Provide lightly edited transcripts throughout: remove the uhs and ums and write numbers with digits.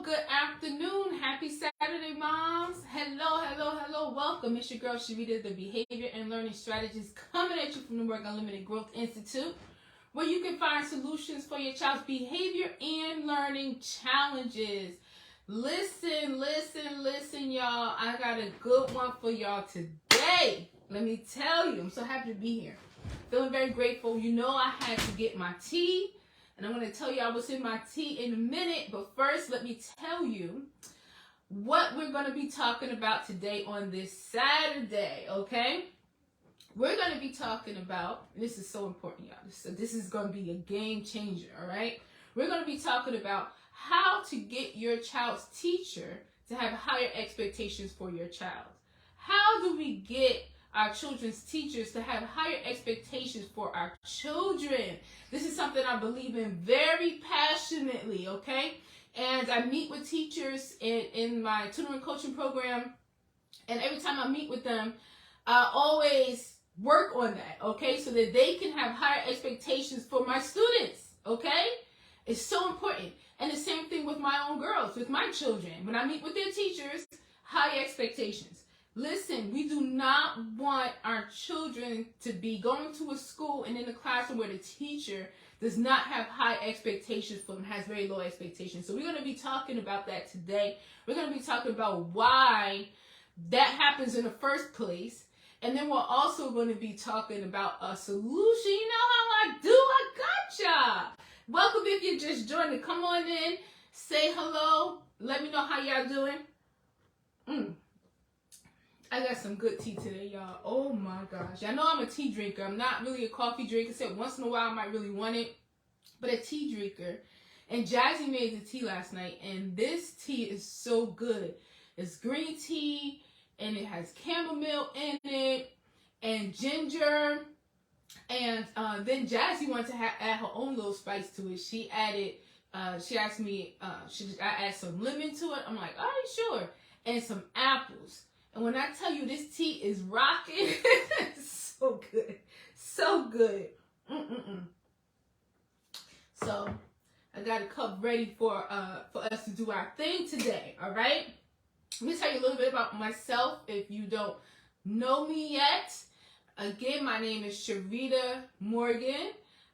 good afternoon. Happy Saturday, moms. Hello. Welcome. It's your girl, Sharita, the Behavior and Learning Strategist, coming at you from the Work Unlimited Growth Institute, where you can find solutions for your child's behavior and learning challenges. Listen, y'all. I got a good one for y'all today. Let me tell you, I'm so happy to be here. Feeling very grateful. You know I had to get my tea. And I'm going to tell you I was in my tea in a minute, but first let me tell you what we're going to be talking about today on this Saturday, okay? We're going to be talking about, this is so important, y'all, this is going to be a game changer, all right? We're going to be talking about how to get your child's teacher to have higher expectations for your child. How do we get our children's teachers to have higher expectations for our children? This is something I believe in very passionately, okay? And I meet with teachers in my tutoring coaching program, and every time I meet with them, I always work on that, okay? So that they can have higher expectations for my students, okay? It's so important. And the same thing with my own girls, with my children. When I meet with their teachers, high expectations. Listen, we do not want our children to be going to a school and in a classroom where the teacher does not have high expectations for them, has very low expectations. So we're going to be talking about that today. We're going to be talking about why that happens in the first place. And then we're also going to be talking about a solution. You know how I do? I gotcha. Welcome if you just joined me. Come on in, say hello. Let me know how y'all doing. I got some good tea today, y'all. Oh my gosh. Y'all know I'm a tea drinker. I'm not really a coffee drinker, except once in a while I might really want it. But a tea drinker. And Jazzy made the tea last night, and this tea is so good. It's green tea, and it has chamomile in it, and ginger. And then Jazzy wanted to add her own little spice to it. She added, she asked me, should I add some lemon to it? I'm like, all right, sure. And some apples. And when I tell you this tea is rocking, so good, so good. So I got a cup ready for us to do our thing today. All right. Let me tell you a little bit about myself if you don't know me yet. Again, my name is Sharita Morgan,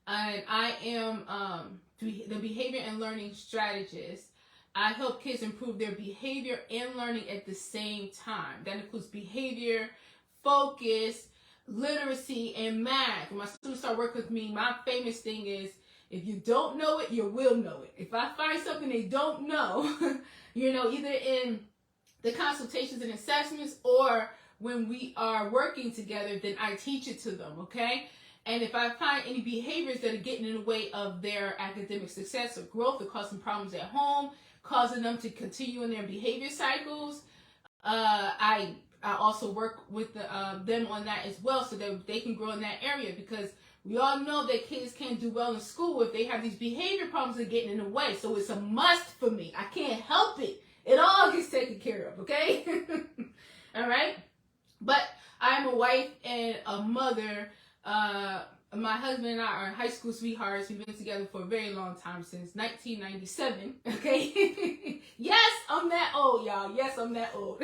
and I am the Behavior and Learning Strategist. I help kids improve their behavior and learning at the same time. That includes behavior, focus, literacy, and math. When my students start working with me, my famous thing is, if you don't know it, you will know it. If I find something they don't know, either in the consultations and assessments or when we are working together, then I teach it to them, okay? And if I find any behaviors that are getting in the way of their academic success or growth or causing problems at home, causing them to continue in their behavior cycles, I also work with them on that as well so that they can grow in that area, because we all know that kids can't do well in school if they have these behavior problems that are getting in the way. So it's a must for me. I can't help it. It all gets taken care of, okay? All right? But I'm a wife and a mother. My husband and I are high school sweethearts. We've been together for a very long time, since 1997, okay? Yes, I'm that old, y'all. Yes, I'm that old.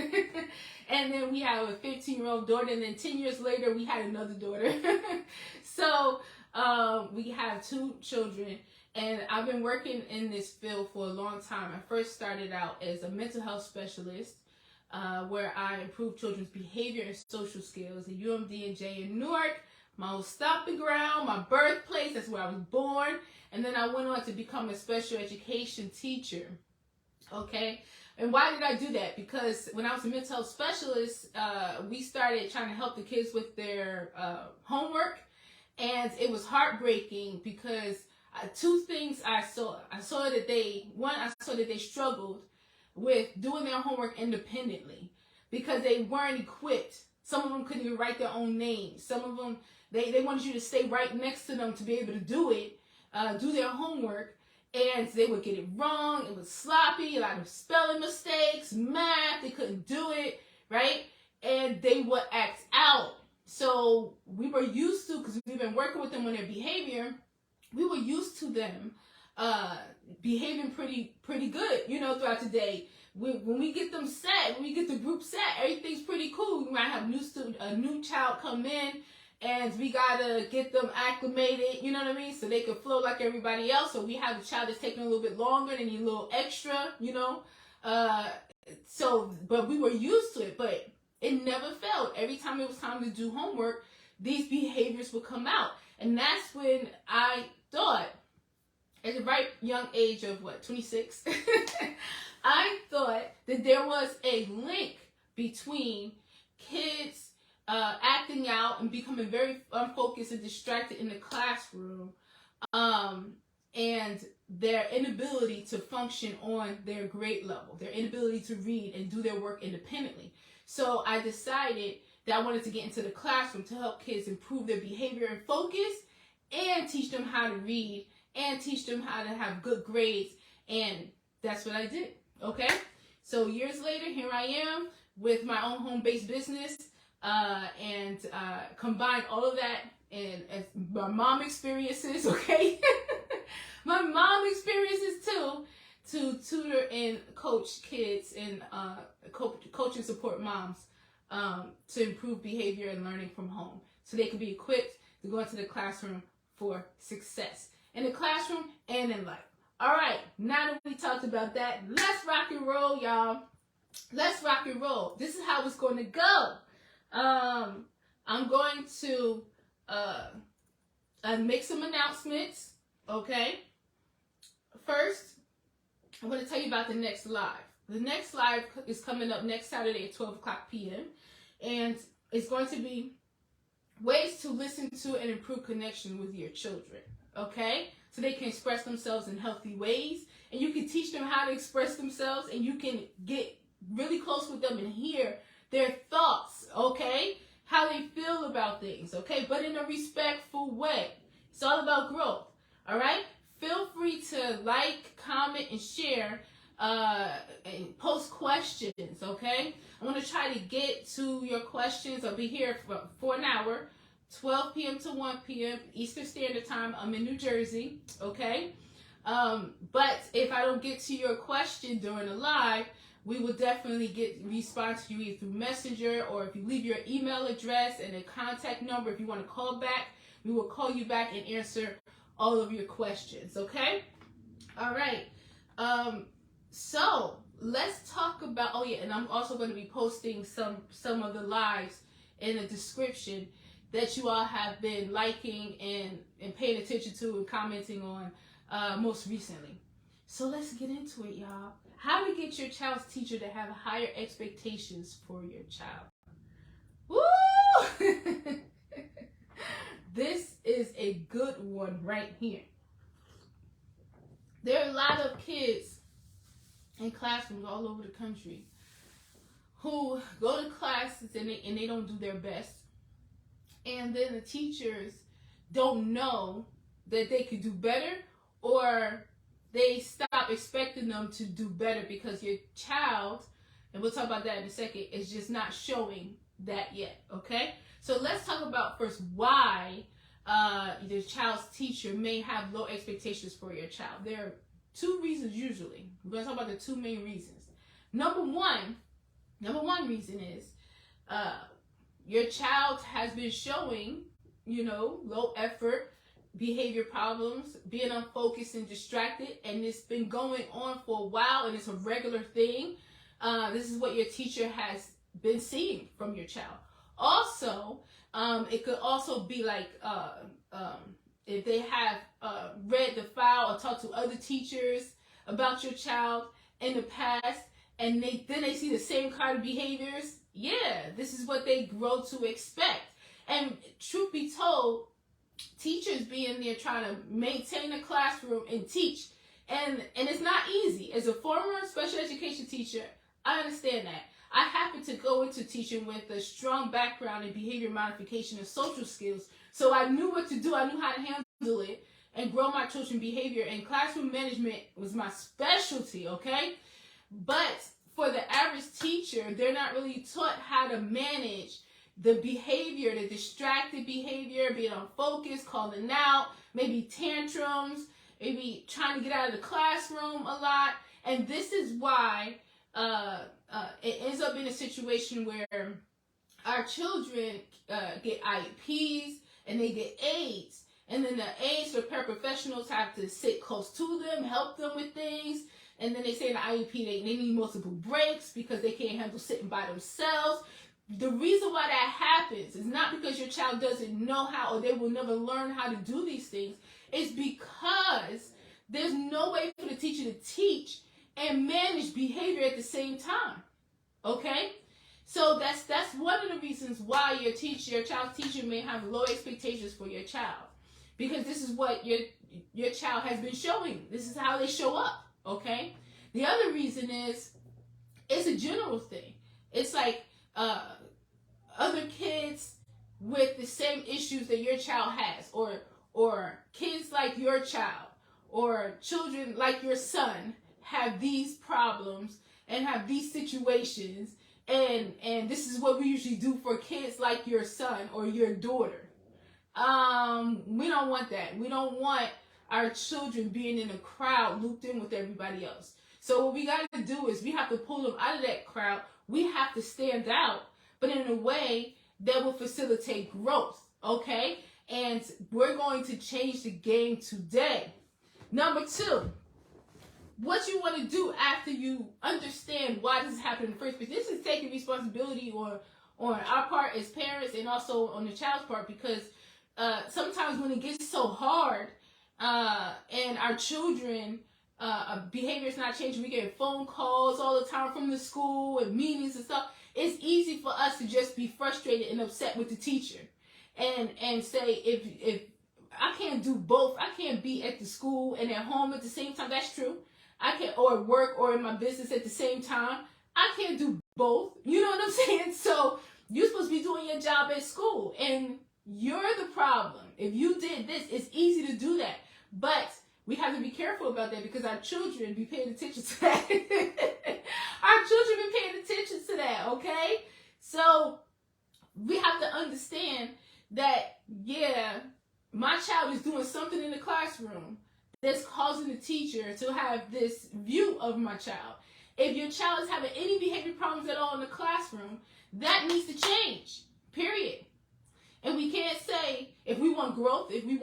And then we have a 15-year-old daughter, and then 10 years later, we had another daughter. So we have 2 children, and I've been working in this field for a long time. I first started out as a mental health specialist, where I improved children's behavior and social skills at UMD&J in Newark, my old stomping ground, my birthplace. That's where I was born. And then I went on to become a special education teacher, okay? And why did I do that? Because when I was a mental health specialist, we started trying to help the kids with their homework, and it was heartbreaking because 2 things I saw. I saw that they struggled with doing their homework independently because they weren't equipped. Some of them couldn't even write their own names. Some of them, they wanted you to stay right next to them to be able to do it, do their homework, and they would get it wrong. It was sloppy, a lot of spelling mistakes, math, they couldn't do it, right? And they would act out. So we were used to, because we've been working with them on their behavior, we were used to them behaving pretty good, you know, throughout the day. When we get them set, when we get the group set, everything's pretty cool. We might have a new child come in, and we gotta get them acclimated, you know what I mean, so they can flow like everybody else. So we have a child that's taking a little bit longer, they need a little extra, you know. But we were used to it, but it never failed. Every time it was time to do homework, these behaviors would come out. And that's when I thought, at the right young age of 26, I thought that there was a link between kids acting out and becoming very unfocused and distracted in the classroom, and their inability to function on their grade level, their inability to read and do their work independently. So I decided that I wanted to get into the classroom to help kids improve their behavior and focus, and teach them how to read, and teach them how to have good grades. And that's what I did. Okay, so years later, here I am with my own home-based business, and combine all of that and my mom experiences, okay? My mom experiences too, to tutor and coach kids and coach and support moms to improve behavior and learning from home, so they can be equipped to go into the classroom for success in the classroom and in life. All right, now that we talked about that, let's rock and roll, y'all. Let's rock and roll. This is how it's going to go. I'm going to make some announcements, okay? First, I'm going to tell you about the next live. The next live is coming up next Saturday at 12 o'clock p.m. And it's going to be ways to listen to and improve connection with your children, okay? So they can express themselves in healthy ways, and you can teach them how to express themselves, and you can get really close with them and hear their thoughts, okay? How they feel about things, okay? But in a respectful way. It's all about growth, all right? Feel free to like, comment, and share, and post questions, okay? I'm going to try to get to your questions. I'll be here for an hour. 12 p.m. to 1 p.m. Eastern Standard Time. I'm in New Jersey, okay? But if I don't get to your question during the live, we will definitely respond to you either through Messenger, or if you leave your email address and a contact number, if you want to call back, we will call you back and answer all of your questions, okay? All right. So let's talk about, oh yeah, and I'm also going to be posting some of the lives in the description that you all have been liking and paying attention to and commenting on most recently. So let's get into it, y'all. How to get your child's teacher to have higher expectations for your child. Woo! This is a good one right here. There are a lot of kids in classrooms all over the country who go to classes and they don't do their best. And then the teachers don't know that they could do better, or they stop expecting them to do better because your child, and we'll talk about that in a second, is just not showing that yet, okay? So let's talk about first why the child's teacher may have low expectations for your child. There are two reasons usually. We're going to talk about the two main reasons. Number one reason is your child has been showing, low effort, behavior problems, being unfocused and distracted, and it's been going on for a while, and it's a regular thing. This is what your teacher has been seeing from your child. Also, it could also be like if they have read the file or talked to other teachers about your child in the past, and then they see the same kind of behaviors. Yeah, this is what they grow to expect. And truth be told, teachers being there trying to maintain a classroom and teach, and it's not easy. As a former special education teacher, I understand that. I happen to go into teaching with a strong background in behavior modification and social skills, so I knew what to do. I knew how to handle it and grow my children's behavior, and classroom management was my specialty, okay? But for the average teacher, they're not really taught how to manage the behavior, the distracted behavior, being unfocused, calling out, maybe tantrums, maybe trying to get out of the classroom a lot. And this is why it ends up in a situation where our children get IEPs and they get aides. And then the aides or paraprofessionals have to sit close to them, help them with things. And then they say in the IEP they need multiple breaks because they can't handle sitting by themselves. The reason why that happens is not because your child doesn't know how or they will never learn how to do these things. It's because there's no way for the teacher to teach and manage behavior at the same time. Okay? So that's one of the reasons why your child's teacher may have low expectations for your child. Because this is what your child has been showing. This is how they show up. Okay? The other reason is it's a general thing. It's like other kids with the same issues that your child has, or kids like your child, or children like your son have these problems and have these situations, and this is what we usually do for kids like your son or your daughter. We don't want that. We don't want our children being in a crowd looped in with everybody else. So what we got to do is we have to pull them out of that crowd. We have to stand out, but in a way that will facilitate growth, okay? And we're going to change the game today. Number 2, what you want to do after you understand why this is happening in the first place. This is taking responsibility on our part as parents and also on the child's part, because sometimes when it gets so hard and our children behavior is not changing, we get phone calls all the time from the school and meetings and stuff, it's easy for us to just be frustrated and upset with the teacher and say, if I can't do both, I can't be at the school and at home at the same time. That's true. I can't, or work or in my business at the same time. I can't do both. You know what I'm saying? So you're supposed to be doing your job at school, and you're the problem. If you did this, it's easy to do that. But we have to be careful about that because our children be paying attention to that. Our children be paying attention to that, okay? So we have to understand that, yeah, my child is doing something in the classroom that's causing the teacher to have this view of my child. If your child is having any behavior problems at all in the classroom, that needs to change, period. And we can't say, if we want growth, if we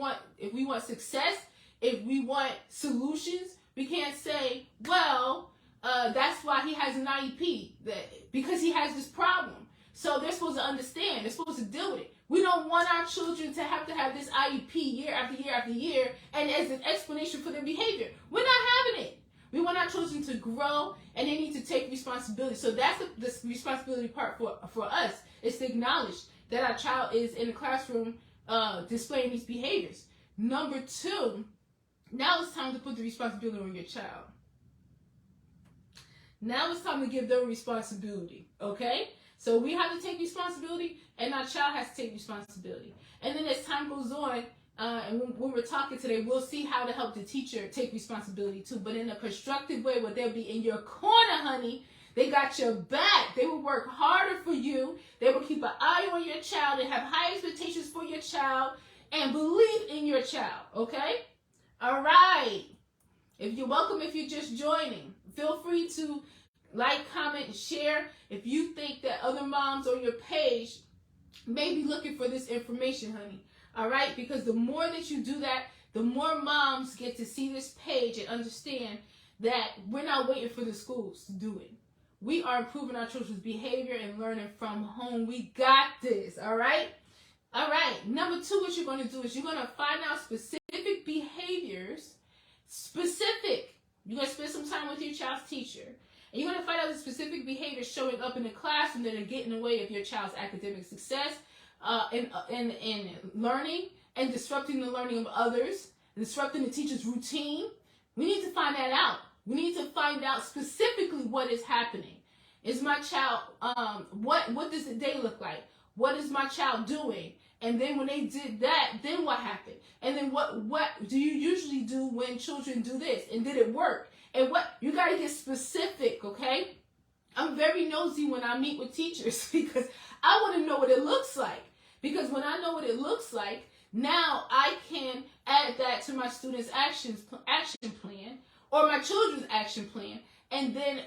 want success, if we want solutions, we can't say, well, that's why he has an IEP, because he has this problem. So they're supposed to understand. They're supposed to deal with it. We don't want our children to have this IEP year after year after year and as an explanation for their behavior. We're not having it. We want our children to grow, and they need to take responsibility. So that's the responsibility part for us, is to acknowledge that our child is in the classroom displaying these behaviors. Number 2, now it's time to put the responsibility on your child. Now it's time to give them responsibility, okay? So we have to take responsibility, and our child has to take responsibility. And then as time goes on, and when we're talking today, we'll see how to help the teacher take responsibility too, but in a constructive way where they'll be in your corner, honey. They got your back. They will work harder for you. They will keep an eye on your child and have high expectations for your child and believe in your child, okay? All right. If you're welcome, if you're just joining, feel free to like, comment, and share if you think that other moms on your page may be looking for this information, honey. All right? Because the more that you do that, the more moms get to see this page and understand that we're not waiting for the schools to do it. We are improving our children's behavior and learning from home. We got this, all right? All right. Number 2, what you're going to do is you're going to find out specific behaviors. You're going to spend some time with your child's teacher. And you're going to find out the specific behaviors showing up in the classroom that are getting in the way of your child's academic success in learning and disrupting the learning of others, disrupting the teacher's routine. We need to find that out. We need to find out specifically what is happening. Is my child, what does the day look like? What is my child doing? And then when they did that, then what happened? And then what do you usually do when children do this? And did it work? And what, you got to get specific, okay? I'm very nosy when I meet with teachers because I want to know what it looks like. Because when I know what it looks like, now I can add that to my students' action plan or my children's action plan, and then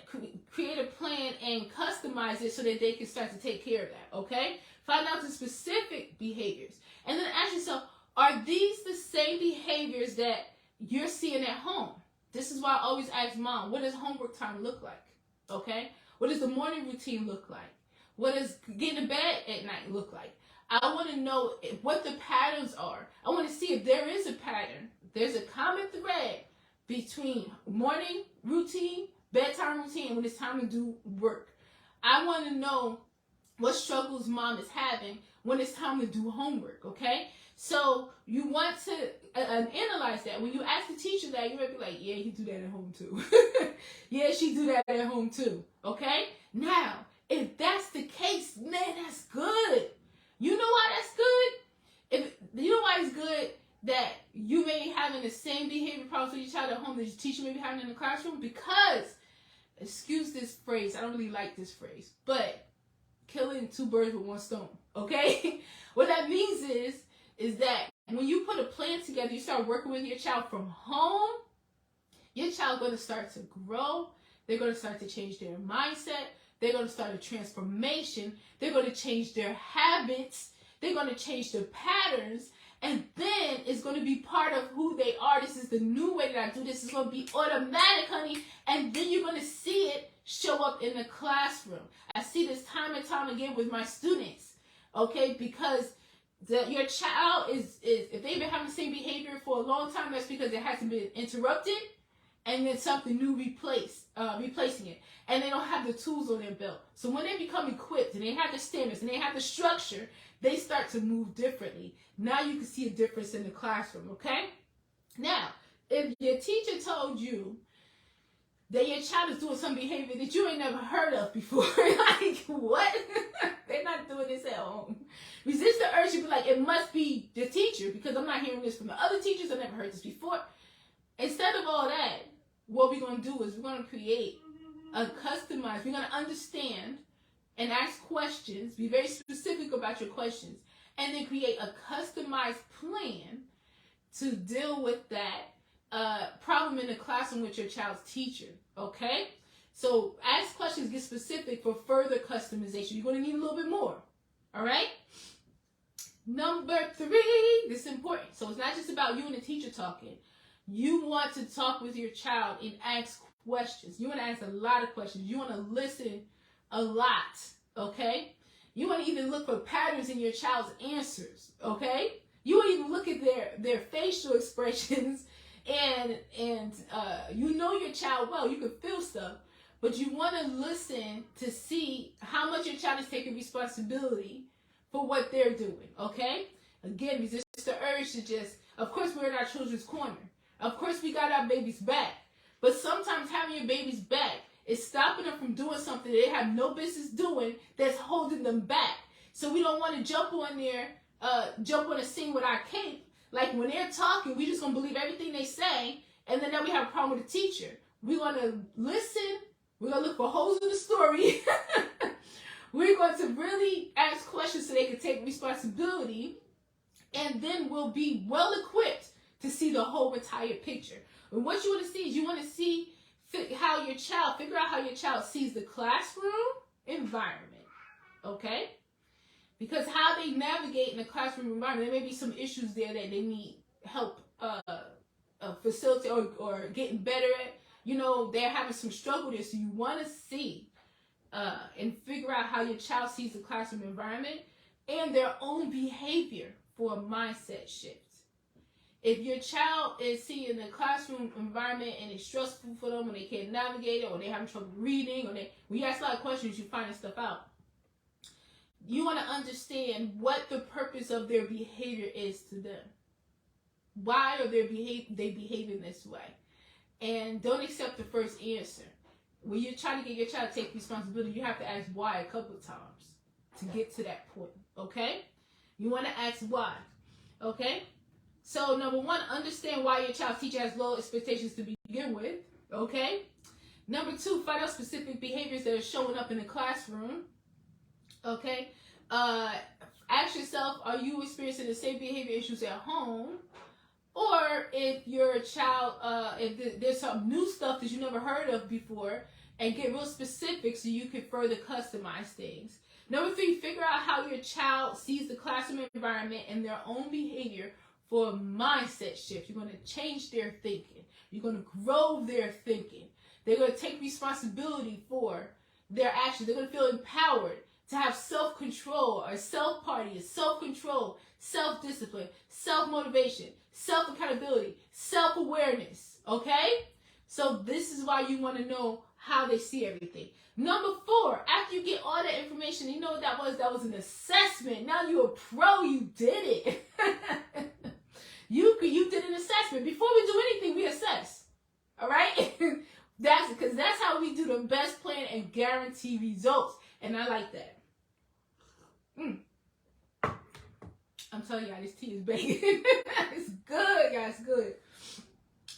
create a plan and customize it so that they can start to take care of that, okay? Find out the specific behaviors. And then ask yourself, are these the same behaviors that you're seeing at home? This is why I always ask mom, what does homework time look like? Okay? What does the morning routine look like? What does getting to bed at night look like? I want to know what the patterns are. I want to see if there is a pattern. There's a common thread between morning routine, bedtime routine, and when it's time to do work. I want to know what struggles mom is having when it's time to do homework, okay? So you want to analyze that. When you ask the teacher that, you might be like, yeah, you do that at home too. Yeah, she do that at home too, okay? Now, if that's the case, man, that's good. You know why that's good? You know why it's good that you may be having the same behavior problems with your child at home that your teacher may be having in the classroom? Because, excuse this phrase, I don't really like this phrase, but killing two birds with one stone, okay? What that means is that when you put a plan together, you start working with your child from home, your child going to start to grow. They're going to start to change their mindset. They're going to start a transformation. They're going to change their habits. They're going to change their patterns. And then it's going to be part of who they are. This is the new way that I do this. It's going to be automatic, honey. And then you're going to see it show up in the classroom. I see this time and time again with my students, okay? Because your child is if they've been having the same behavior for a long time, that's because it hasn't been interrupted, and then something new replacing it. And they don't have the tools on their belt. So when they become equipped and they have the standards and they have the structure, they start to move differently. Now you can see a difference in the classroom, okay? Now, if your teacher told you that your child is doing some behavior that you ain't never heard of before, like, what? They're not doing this at home. Resist the urge to be like, it must be the teacher, because I'm not hearing this from the other teachers. I've never heard this before. Instead of all that, what we're going to do is we're going to create a customized, we're going to understand and ask questions, be very specific about your questions, and then create a customized plan to deal with that problem in the classroom with your child's teacher, okay? So ask questions, get specific for further customization. You're going to need a little bit more, all right? Number 3, this is important. So it's not just about you and the teacher talking. You want to talk with your child and ask questions. You want to ask a lot of questions. You want to listen a lot, okay? You want to even look for patterns in your child's answers, okay? You want to even look at their facial expressions, and you know your child well. You can feel stuff, but you want to listen to see how much your child is taking responsibility for what they're doing, okay? Again, resist the urge to just, of course, we're in our children's corner. Of course, we got our baby's back. But sometimes having your baby's back is stopping them from doing something they have no business doing that's holding them back. So we don't want to jump on a scene with our cape. Like when they're talking, we just going to believe everything they say, and then we have a problem with the teacher. We're going to listen. We're going to look for holes in the story. We're going to really ask questions so they can take responsibility, and then we'll be well equipped to see the whole entire picture. And what you want to see is you want to see figure out how your child sees the classroom environment, okay? Because how they navigate in the classroom environment, there may be some issues there that they need help facilitate or getting better at. You know, they're having some struggle there, so you want to see and figure out how your child sees the classroom environment and their own behavior for a mindset shift. If your child is seeing the classroom environment and it's stressful for them and they can't navigate it, or they're having trouble reading, or when you ask a lot of questions, you find stuff out. You want to understand what the purpose of their behavior is to them. Why are they behaving this way? And don't accept the first answer. When you're trying to get your child to take responsibility, you have to ask why a couple of times to get to that point, okay? You want to ask why, okay? So, number 1, understand why your child's teacher has low expectations to begin with, okay? Number 2, find out specific behaviors that are showing up in the classroom, okay? Ask yourself, are you experiencing the same behavior issues at home? Or if your child, if there's some new stuff that you never heard of before, and get real specific so you can further customize things. Number 3, figure out how your child sees the classroom environment and their own behavior for a mindset shift. You're going to change their thinking. You're going to grow their thinking. They're going to take responsibility for their actions. They're going to feel empowered to have self-control, or self-party, self-control, self-discipline, self-motivation, self-accountability, self-awareness. Okay? So this is why you want to know how they see everything. Number 4, after you get all that information, you know what that was? That was an assessment. Now you're a pro. You did it. You did an assessment. Before we do anything, we assess. All right? That's how we do the best plan and guarantee results. And I like that. I'm telling y'all, this tea is banging. It's good, guys. Good.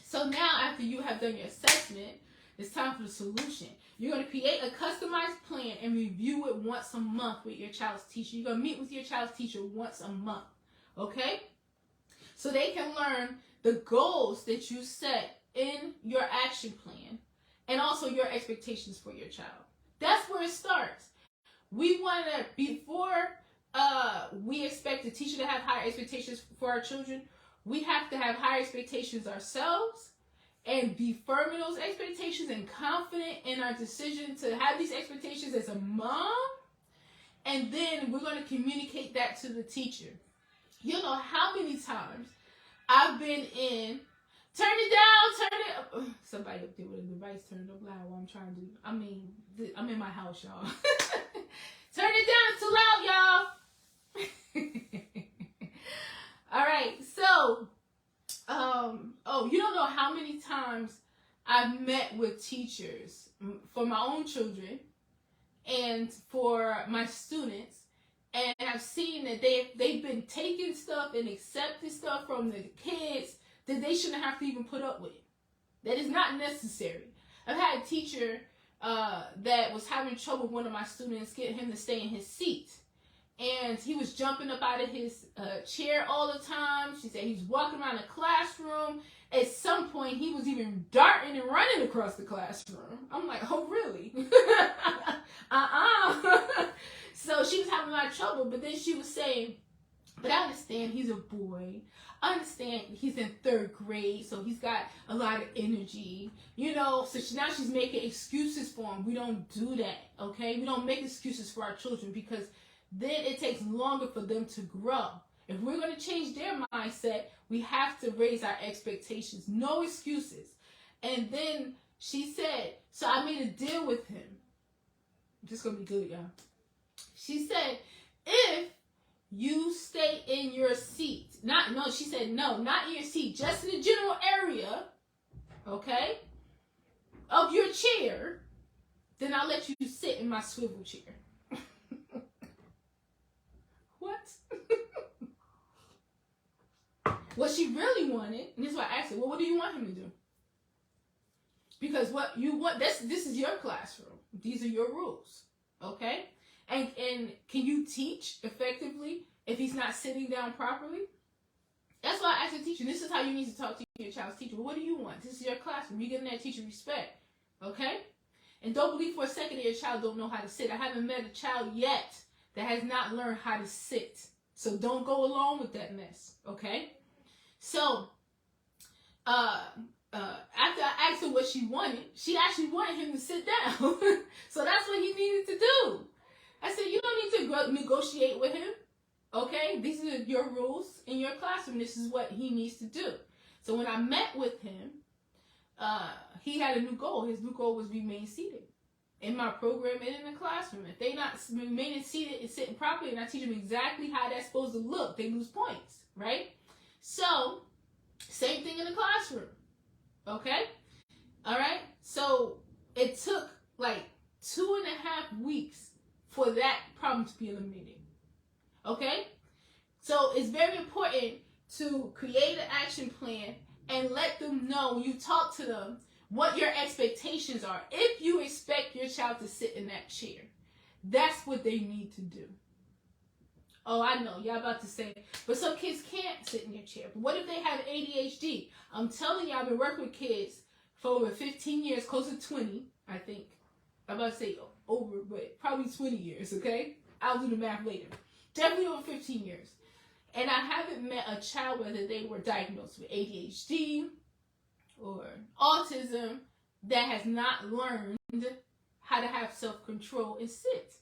So now, after you have done your assessment, it's time for the solution. You're going to create a customized plan and review it once a month with your child's teacher. You're going to meet with your child's teacher once a month. Okay? So they can learn the goals that you set in your action plan and also your expectations for your child. That's where it starts. We want to, before we expect the teacher to have higher expectations for our children, we have to have higher expectations ourselves and be firm in those expectations and confident in our decision to have these expectations as a mom. And then we're going to communicate that to the teacher. You know how many times I've been in, turn it down, turn it up. Somebody up there with a device turned up loud while I'm trying to, I'm in my house, y'all. Turn it down, too loud, y'all. All right, so, you don't know how many times I've met with teachers for my own children and for my students, and I've seen that they've been taking stuff and accepting stuff from the kids that they shouldn't have to even put up with. That is not necessary. I've had a teacher that was having trouble with one of my students, getting him to stay in his seat. And he was jumping up out of his chair all the time. She said he was walking around the classroom. At some point, he was even darting and running across the classroom. I'm like, oh, really? So she was having a lot of trouble, but then she was saying, but I understand he's a boy. I understand he's in 3rd grade, so he's got a lot of energy, so now she's making excuses for him. We don't do that, okay? We don't make excuses for our children, because then it takes longer for them to grow. If we're going to change their mindset, we have to raise our expectations. No excuses. And then she said, so I made a deal with him. This is going to be good, y'all. She said, if you stay in your seat, she said, no, not in your seat, just in the general area, okay, of your chair, then I'll let you sit in my swivel chair. What? What she really wanted, and this is why I asked her, well, what do you want him to do? Because what you want, this is your classroom. These are your rules, okay? And can you teach effectively if he's not sitting down properly? That's why I asked the teacher, this is how you need to talk to your child's teacher. Well, what do you want? This is your classroom. You're giving that teacher respect, okay? And don't believe for a second that your child don't know how to sit. I haven't met a child yet that has not learned how to sit. So don't go along with that mess, okay? So, after I asked her what she wanted, she actually wanted him to sit down. So that's what he needed to do. I said, you don't need to negotiate with him, okay? These are your rules in your classroom. This is what he needs to do. So when I met with him, he had a new goal. His new goal was remain seated in my program and in the classroom. If they not remaining seated and sitting properly, and I teach them exactly how that's supposed to look, they lose points, right? So, same thing in the classroom, okay? All right? So, it took like 2.5 weeks for that problem to be eliminated, okay? So, it's very important to create an action plan and let them know when you talk to them what your expectations are. If you expect your child to sit in that chair, that's what they need to do. Oh, I know, y'all about to say, but some kids can't sit in their chair. But what if they have ADHD? I'm telling you, I've been working with kids for over 15 years, close to 20, I think. I'm about to say over, but probably 20 years, okay? I'll do the math later. Definitely over 15 years. And I haven't met a child, whether they were diagnosed with ADHD or autism, that has not learned how to have self-control and sit.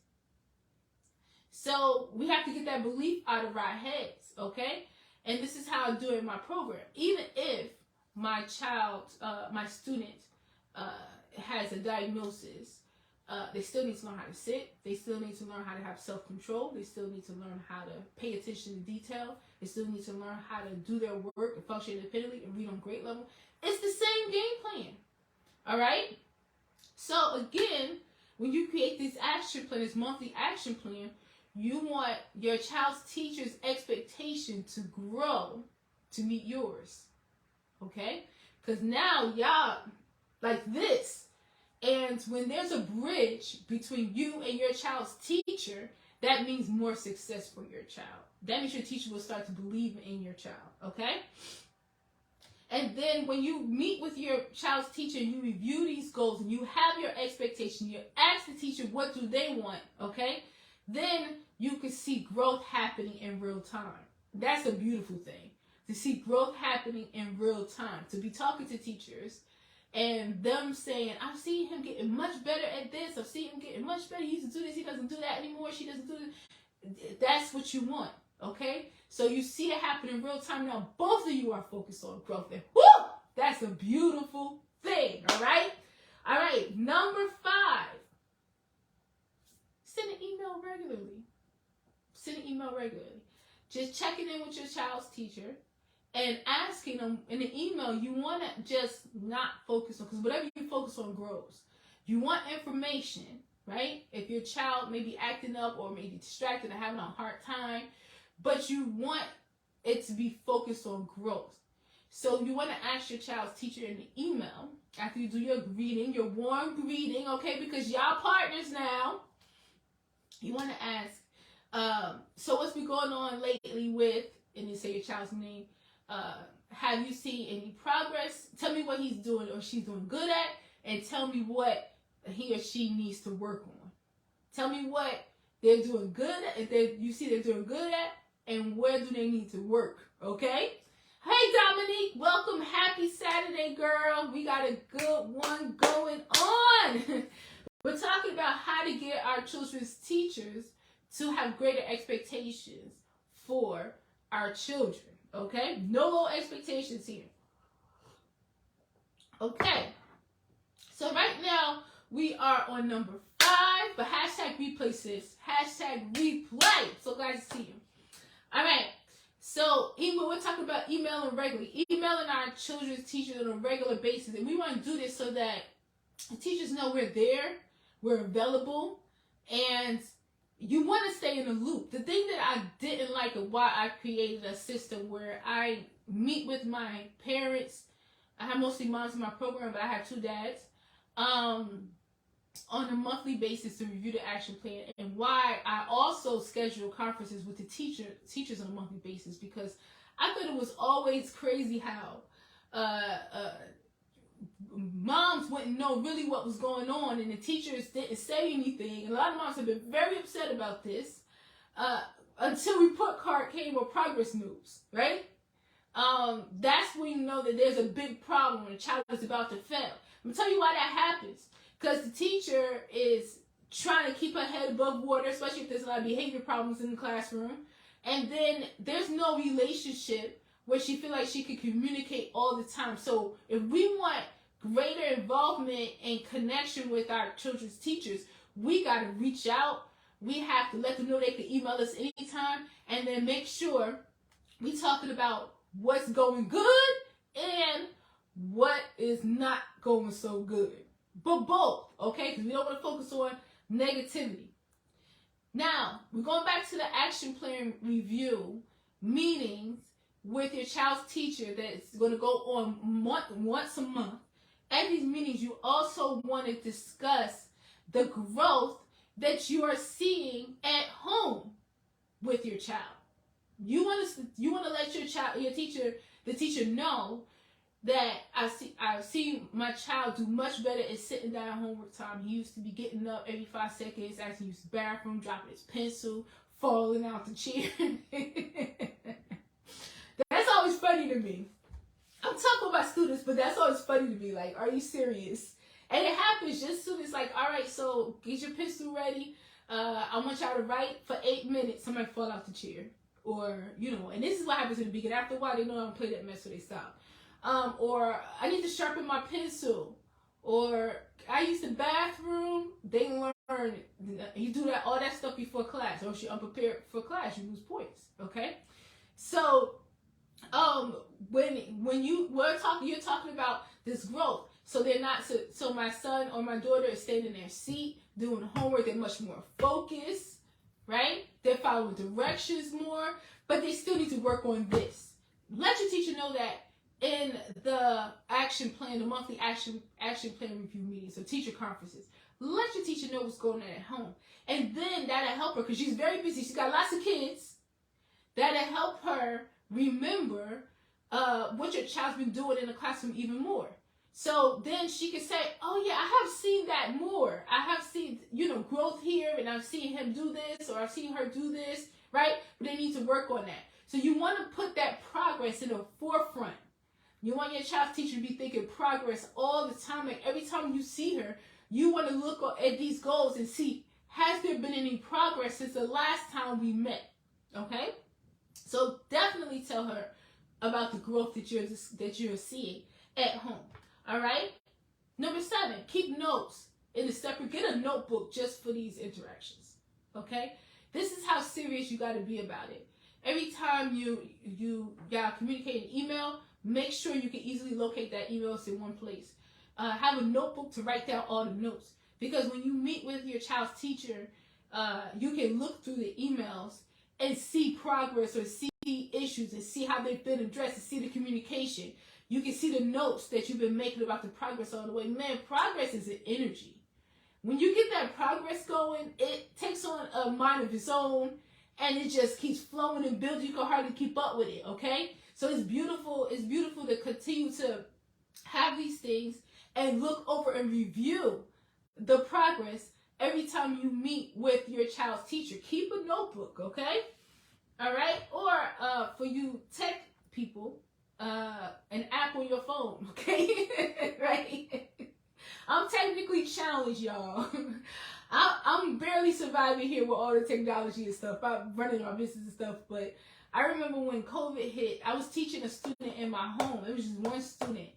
So we have to get that belief out of our heads, okay? And this is how I do it in my program. Even if my child, my student has a diagnosis, they still need to learn how to sit. They still need to learn how to have self-control. They still need to learn how to pay attention to detail. They still need to learn how to do their work and function independently and read on grade level. It's the same game plan. All right? So again, when you create this action plan, this monthly action plan, you want your child's teacher's expectation to grow to meet yours. Okay? Because now y'all like this. And when there's a bridge between you and your child's teacher, that means more success for your child. That means your teacher will start to believe in your child. Okay? And then when you meet with your child's teacher and you review these goals and you have your expectation, you ask the teacher what do they want, okay? Then you can see growth happening in real time. That's a beautiful thing, to see growth happening in real time, to be talking to teachers and them saying, I've seen him getting much better at this, I've seen him getting much better, he used to do this, he doesn't do that anymore, she doesn't do this. That's what you want, okay? So you see it happen in real time. Now both of you are focused on growth. And whoo! That's a beautiful thing, all right? All right, number 5. Send an email regularly. Send an email regularly. Just checking in with your child's teacher and asking them in the email, you want to just not focus on, because whatever you focus on grows. You want information, right? If your child may be acting up or maybe distracted and having a hard time, but you want it to be focused on growth. So you want to ask your child's teacher in the email, after you do your greeting, your warm greeting, okay, because y'all partners now, you want to ask, so what's been going on lately with, and you say your child's name, have you seen any progress? Tell me what he's doing or she's doing good at, and tell me what he or she needs to work on. Tell me what they're doing good at, if you see they're doing good at, and where do they need to work, okay? Hey, Dominique, welcome. Happy Saturday, girl. We got a good one going on. We're talking about how to get our children's teachers to have greater expectations for our children, okay? No low expectations here. Okay, so right now we are on number 5, but hashtag replay, sis. Hashtag replay. So glad to see you. All right, so we're talking about emailing regularly, emailing our children's teachers on a regular basis. And we want to do this so that the teachers know we're there, we're available, and you want to stay in the loop. The thing that I didn't like and why I created a system where I meet with my parents, I have mostly moms in my program, but I have 2 dads, on a monthly basis to review the action plan, and why I also schedule conferences with the teachers on a monthly basis, because I thought it was always crazy how moms wouldn't know really what was going on and the teachers didn't say anything. And a lot of moms have been very upset about this until report card came or progress moves, right? That's when you know that there's a big problem when a child is about to fail. I'm going to tell you why that happens. Because the teacher is trying to keep her head above water, especially if there's a lot of behavior problems in the classroom. And then there's no relationship where she feels like she can communicate all the time. So if we want greater involvement and connection with our children's teachers, we got to reach out. We have to let them know they can email us anytime, and then make sure we're talking about what's going good and what is not going so good. But both, okay? Because we don't want to focus on negativity. Now, we're going back to the action plan review meetings with your child's teacher that's going to go on once a month. At these meetings, you also want to discuss the growth that you are seeing at home. with your child. You want to let the teacher know that I see my child do much better at sitting down homework time. He used to be getting up every 5 seconds, asking to use the bathroom, dropping his pencil, falling out the chair. That's always funny to me. I'm talking about students, but that's always funny to me. Like, are you serious? And it happens just as soon as, like, all right, so get your pencil ready. I want y'all to write for 8 minutes. Somebody fall out the chair. Or, and this is what happens in the beginning. After a while, they know I don't play that mess, so they stop. Or I need to sharpen my pencil. Or I use the bathroom. They learn. You do all that stuff before class. Or if you're unprepared for class, you lose points. Okay? So, when you're talking about this growth. So my son or my daughter is staying in their seat, doing homework. They're much more focused, right? They're following directions more, but they still need to work on this. Let your teacher know that in the action plan, the monthly action plan review meetings or teacher conferences. Let your teacher know what's going on at home. And then that'll help her, because she's very busy. She's got lots of kids. That'll help her remember what your child's been doing in the classroom even more. So then she can say, oh yeah, I have seen that more. I have seen, growth here, and I've seen him do this, or I've seen her do this, right? But they need to work on that. So you want to put that progress in the forefront. You want your child's teacher to be thinking progress all the time. Like every time you see her, you want to look at these goals and see, has there been any progress since the last time we met? Okay? So definitely tell her about the growth that you're seeing at home. All right. Number 7, keep notes in a separate. Get a notebook just for these interactions. Okay. This is how serious you got to be about it. Every time you got communicate an email, make sure you can easily locate that email in one place. Have a notebook to write down all the notes, because when you meet with your child's teacher, you can look through the emails and see progress or see issues and see how they've been addressed and see the communication. You can see the notes that you've been making about the progress all the way. Man, progress is an energy. When you get that progress going, it takes on a mind of its own, and it just keeps flowing and building. You can hardly keep up with it, okay? So it's beautiful. It's beautiful to continue to have these things and look over and review the progress every time you meet with your child's teacher. Keep a notebook, okay? All right? Or for you tech people, an app on your phone, okay? Right? I'm technically challenged, y'all. I'm barely surviving here with all the technology and stuff. I'm running my business and stuff, but I remember when COVID hit, I was teaching a student in my home. It was just one student.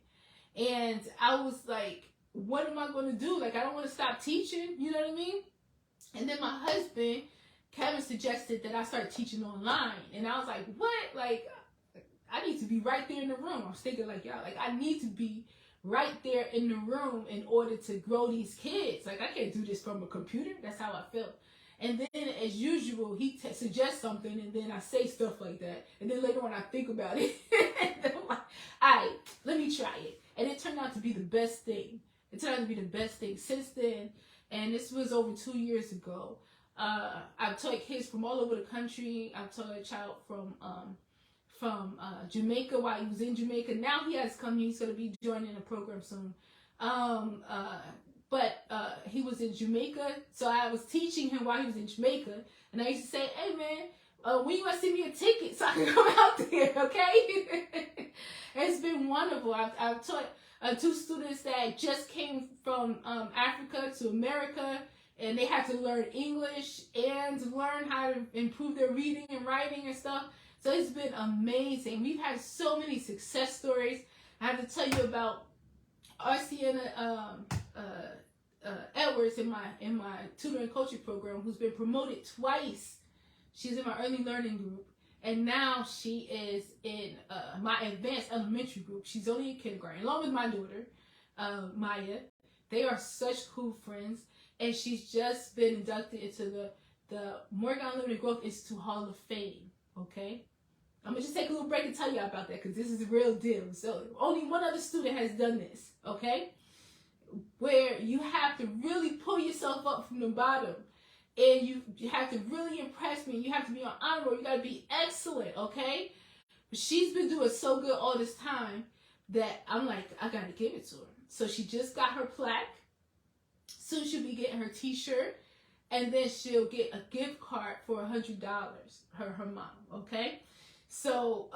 And I was like, what am I going to do? Like, I don't want to stop teaching, you know what I mean? And then my husband, Kevin, suggested that I start teaching online. And I was like, what? Like, I need to be right there in the room. I was thinking like, y'all, like, I need to be right there in the room in order to grow these kids. Like, I can't do this from a computer. That's how I felt. And then, as usual, he suggests something, and then I say stuff like that. And then later on, I think about it. And then I'm like, all right, let me try it. And it turned out to be the best thing. It turned out to be the best thing since then. And this was over 2 years ago. I've taught kids from all over the country. I've taught a child from Jamaica while he was in Jamaica. Now he has come. He's going to be joining a program soon. But he was in Jamaica, so I was teaching him while he was in Jamaica. And I used to say, hey, man, when you want to send me a ticket so I can come out there, okay? It's been wonderful. I've taught 2 students that just came from Africa to America, and they had to learn English and learn how to improve their reading and writing and stuff. So it's been amazing. We've had so many success stories. I have to tell you about Arsiana Edwards in my tutoring and coaching program, who's been promoted twice. She's in my early learning group, and now she is in my advanced elementary group. She's only in kindergarten, along with my daughter, Maya. They are such cool friends, and she's just been inducted into the Morgan Unlimited Growth Institute Hall of Fame. Okay, I'm gonna just take a little break and tell you about that, because this is a real deal. So only one other student has done this. Okay, where you have to really pull yourself up from the bottom and you have to really impress me. You have to be on honor roll. You got to be excellent, okay? But she's been doing so good all this time that I'm like, I got to give it to her. So she just got her plaque. Soon she'll be getting her t-shirt, and then she'll get a gift card for $100. Her mom, okay? So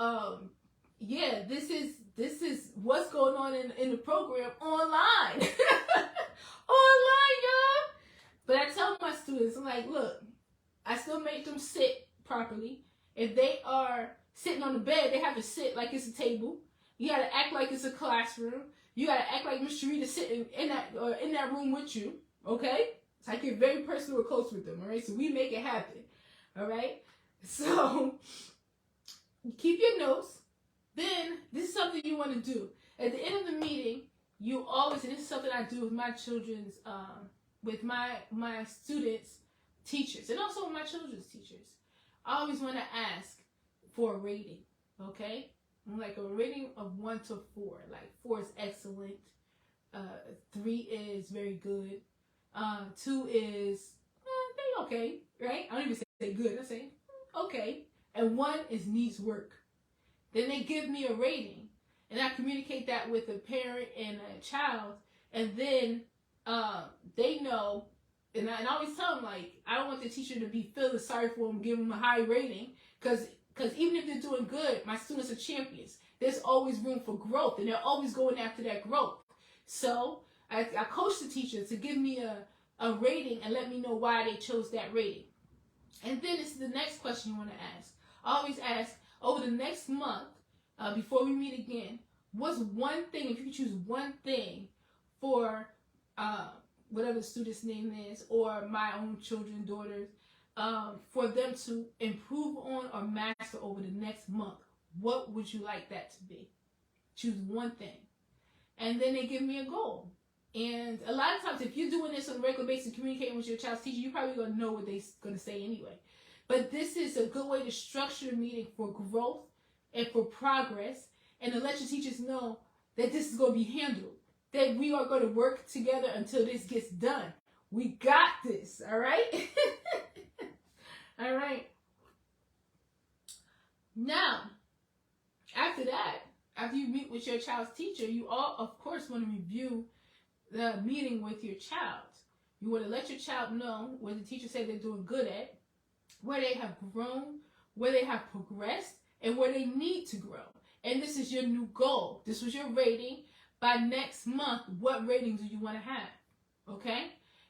yeah, this is what's going on in the program online. Online, y'all. But I tell my students, I'm like, look, I still make them sit properly. If they are sitting on the bed, they have to sit like it's a table. You gotta act like it's a classroom. You gotta act like Miss Sharita sitting in that room with you. Okay? So I get very personal and close with them. All right? So we make it happen. All right? So keep your notes. Then this is something you want to do at the end of the meeting. You always, and this is something I do with my children's, with my students' teachers, and also with my children's teachers. I always want to ask for a rating. Okay, like a rating of 1 to 4. Like 4 is excellent, 3 is very good, 2 is they okay, right? I don't even say good. I say okay, and 1 is needs work. Then they give me a rating, and I communicate that with a parent and a child, and then they know, and I always tell them, like, I don't want the teacher to be feeling sorry for them, give them a high rating, because even if they're doing good, my students are champions. There's always room for growth, and they're always going after that growth. So I coach the teacher to give me a rating and let me know why they chose that rating. And then this is the next question you want to ask. I always ask, over the next month, before we meet again, what's one thing, if you could choose one thing for whatever the student's name is, or my own children, daughters, for them to improve on or master over the next month, what would you like that to be? Choose one thing. And then they give me a goal. And a lot of times, if you're doing this on a regular basis, communicating with your child's teacher, you're probably going to know what they're going to say anyway. But this is a good way to structure the meeting for growth and for progress, and to let your teachers know that this is going to be handled, that we are going to work together until this gets done. We got this, all right? All right. Now, after that, after you meet with your child's teacher, you all, of course, want to review the meeting with your child. You want to let your child know what the teacher said they're doing good at, where they have grown, where they have progressed, and where they need to grow. And this is your new goal. This was your rating. By next month, what rating do you want to have? Okay?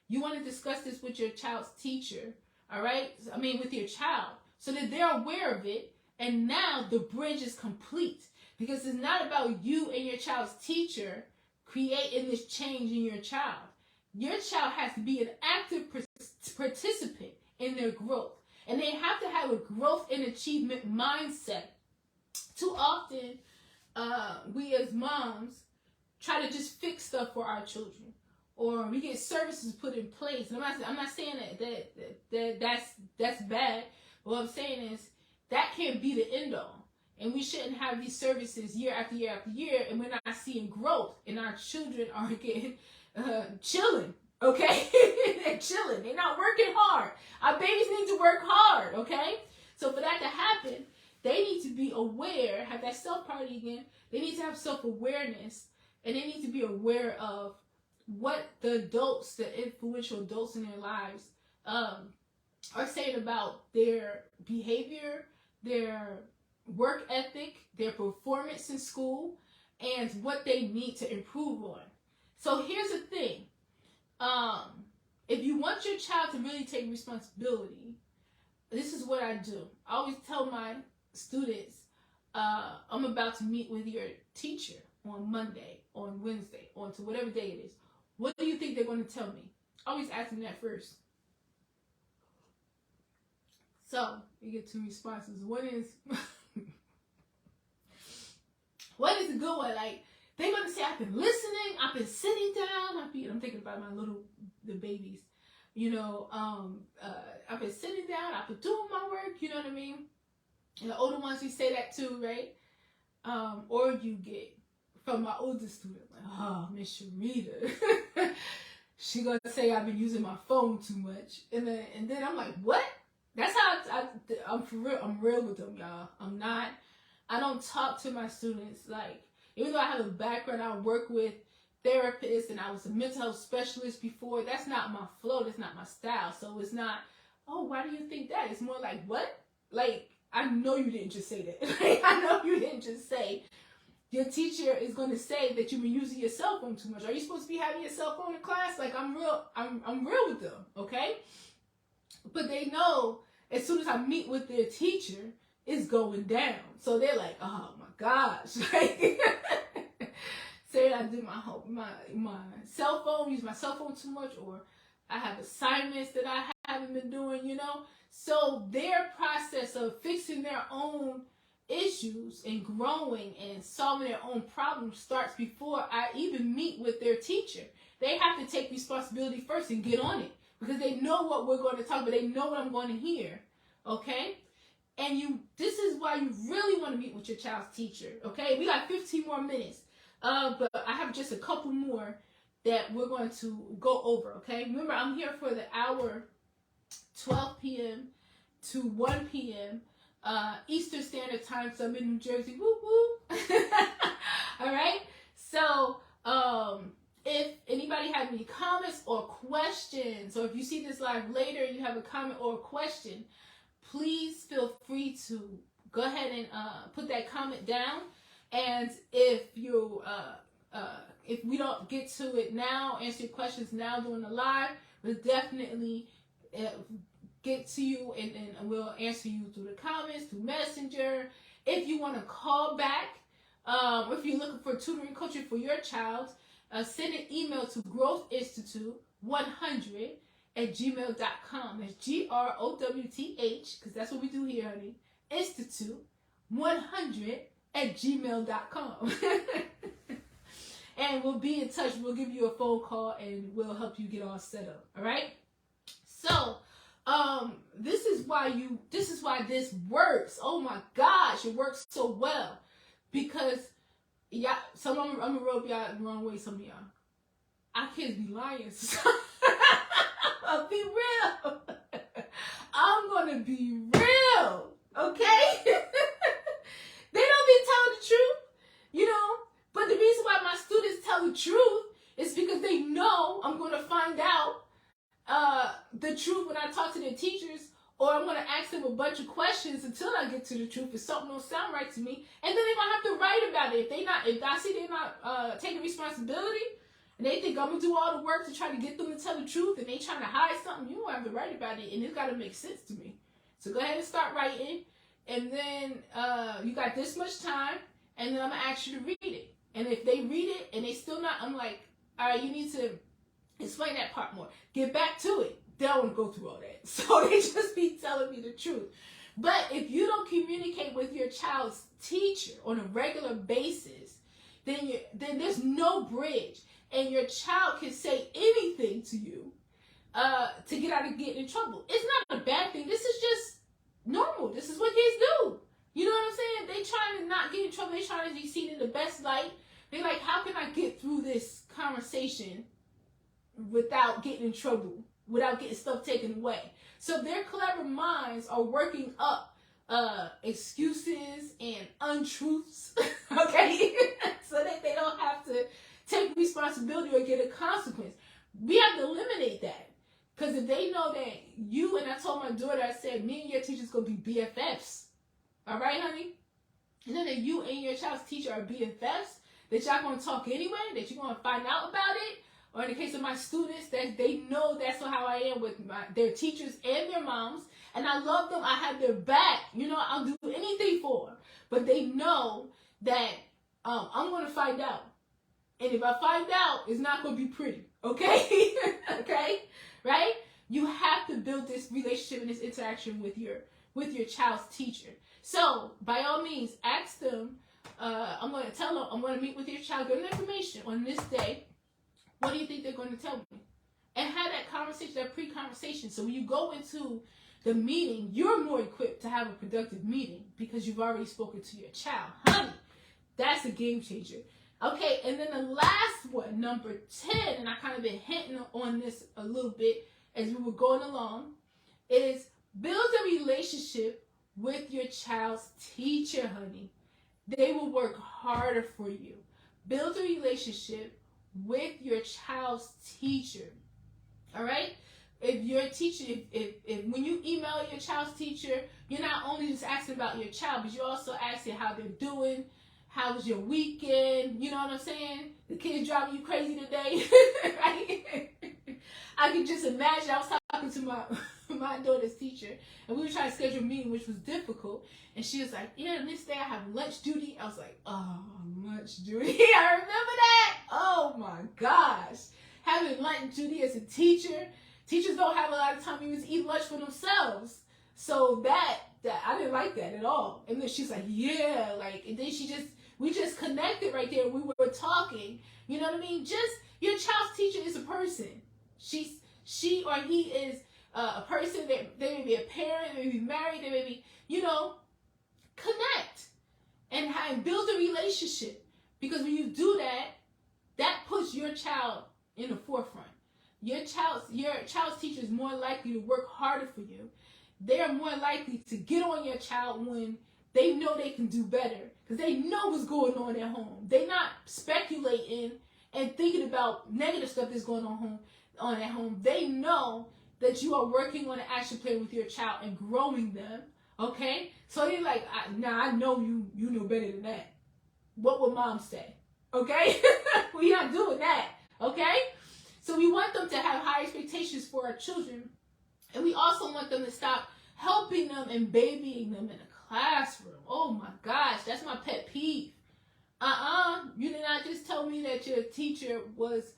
You want to discuss this with your child's teacher, all right? I mean, with your child, so that they're aware of it. And now the bridge is complete, because it's not about you and your child's teacher creating this change in your child. Your child has to be an active participant in their growth. And they have to have a growth and achievement mindset. Too often, we as moms try to just fix stuff for our children, or we get services put in place. And I'm not saying that's bad. What I'm saying is that can't be the end all. And we shouldn't have these services year after year after year, and we're not seeing growth, and our children are getting chilling. Okay? They're chilling. They're not working hard. Our babies need to work hard, okay? So for that to happen, they need to be aware, have that self-party again. They need to have self-awareness, and they need to be aware of what the adults, the influential adults in their lives, are saying about their behavior, their work ethic, their performance in school, and what they need to improve on. So here's the thing. If you want your child to really take responsibility, this is what I do. I always tell my students, I'm about to meet with your teacher on Monday, on Wednesday, on to whatever day it is. What do you think they're going to tell me? I always ask them that first. So, you get 2 responses. One is, what is a good one? Like, they're going to say, I've been listening, I've been sitting down, I'm thinking about the babies, you know, I've been sitting down, I've been doing my work, you know what I mean? And the older ones, you say that too, right? Or you get, from my oldest student, like, oh, Miss Sharita, she gonna say I've been using my phone too much, and then I'm like, what? That's how I'm for real. I'm real with them, y'all. I don't talk to my students like, even though I have a background, I work with therapists and I was a mental health specialist before. That's not my flow. That's not my style. So it's not, oh, why do you think that? It's more like, what? Like, I know you didn't just say that. Like, I know you didn't just say your teacher is going to say that you've been using your cell phone too much. Are you supposed to be having your cell phone in class? Like, I'm real with them, okay? But they know as soon as I meet with their teacher, it's going down. So they're like, oh my gosh. Like, say I do my cell phone, use my cell phone too much, or I have assignments that I haven't been doing, you know? So their process of fixing their own issues and growing and solving their own problems starts before I even meet with their teacher. They have to take responsibility first and get on it because they know what we're going to talk about. They know what I'm going to hear, okay? And this is why you really want to meet with your child's teacher, okay? We got 15 more minutes, but I have just a couple more that we're going to go over, okay? Remember, I'm here for the hour 12 p.m. to 1 p.m. Eastern Standard Time, so I'm in New Jersey. Woo woo. All right. So, if anybody has any comments or questions, or if you see this live later and you have a comment or a question, please feel free to go ahead and put that comment down. And if we don't get to it now, answer your questions now during the live, we'll definitely get to you and we'll answer you through the comments, through Messenger. If you want to call back, or if you're looking for tutoring coaching for your child, send an email to growthinstitute100@gmail.com. That's GROWTH, because that's what we do here, honey. Institute100@gmail.com. And we'll be in touch. We'll give you a phone call and we'll help you get all set up. All right? So, this is why this works. Oh my gosh, it works so well. Because y'all, I'm gonna rub y'all the wrong way, some of y'all. Our kids be lying. I'll be real. I'm gonna be real. Okay? They don't be telling the truth, you know. But the reason why my students tell the truth is because they know I'm gonna find out the truth when I talk to their teachers, or I'm going to ask them a bunch of questions until I get to the truth if something don't sound right to me, and then they're going to have to write about it. If I see they're not taking responsibility, and they think I'm going to do all the work to try to get them to tell the truth, and they trying to hide something, you don't have to write about it, and it's got to make sense to me. So go ahead and start writing, and then you got this much time, and then I'm going to ask you to read it. And if they read it, and they still not, I'm like, all right, you need to explain that part more. Get back to it. They don't want to go through all that. So they just be telling me the truth. But if you don't communicate with your child's teacher on a regular basis, then there's no bridge. And your child can say anything to you to get out of getting in trouble. It's not a bad thing. This is just normal. This is what kids do. You know what I'm saying? They trying to not get in trouble. They trying to be seen in the best light. They're like, how can I get through this conversation without getting in trouble, without getting stuff taken away? So their clever minds are working up excuses and untruths, okay? So that they don't have to take responsibility or get a consequence. We have to eliminate that. Because if they know that you, and I told my daughter, I said, me and your teacher's going to be BFFs. All right, honey? And then that you and your child's teacher are BFFs, that y'all going to talk anyway, that you're going to find out about it. Or in the case of my students, that they know that's how I am with their teachers and their moms. And I love them. I have their back. You know, I'll do anything for them. But they know that I'm going to find out. And if I find out, it's not going to be pretty. Okay? Okay? Right? You have to build this relationship and this interaction with your child's teacher. So, by all means, ask them. I'm going to tell them, I'm going to meet with your child, give them information on this day. What do you think they're going to tell me? And have that conversation, that pre-conversation. So when you go into the meeting, you're more equipped to have a productive meeting because you've already spoken to your child. Honey, that's a game changer. Okay, and then the last one, number 10, and I kind of been hinting on this a little bit as we were going along, is build a relationship with your child's teacher, honey. They will work harder for you. Build a relationship with your child's teacher. All right? If your teacher, if when you email your child's teacher, you're not only just asking about your child, but you're also asking how they're doing. How was your weekend? You know what I'm saying? The kids driving you crazy today, right? I can just imagine. I was talking to my daughter's teacher, and we were trying to schedule a meeting, which was difficult. And she was like, "Yeah, this day I have lunch duty." I was like, "Oh, lunch duty! I remember that. Oh my gosh, having lunch duty as a teacher. Teachers don't have a lot of time even to eat lunch for themselves. So that I didn't like that at all." And then she's like, "Yeah, like," and then we just connected right there. We were talking. You know what I mean? Just your child's teacher is a person. She or he is a person. They may be a parent. They may be married. They may be, connect and build a relationship. Because when you do that, that puts your child in the forefront. Your child's teacher is more likely to work harder for you. They are more likely to get on your child when they know they can do better, because they know what's going on at home. They're not speculating and thinking about negative stuff that's going on at home. They know that you are working on an action plan with your child and growing them. Okay, so they're like, I know you know better than that. What would mom say? Okay, we're not doing that. Okay, so we want them to have high expectations for our children, and we also want them to stop helping them and babying them in a classroom. Oh my gosh, that's my pet peeve. You did not just tell me that your teacher was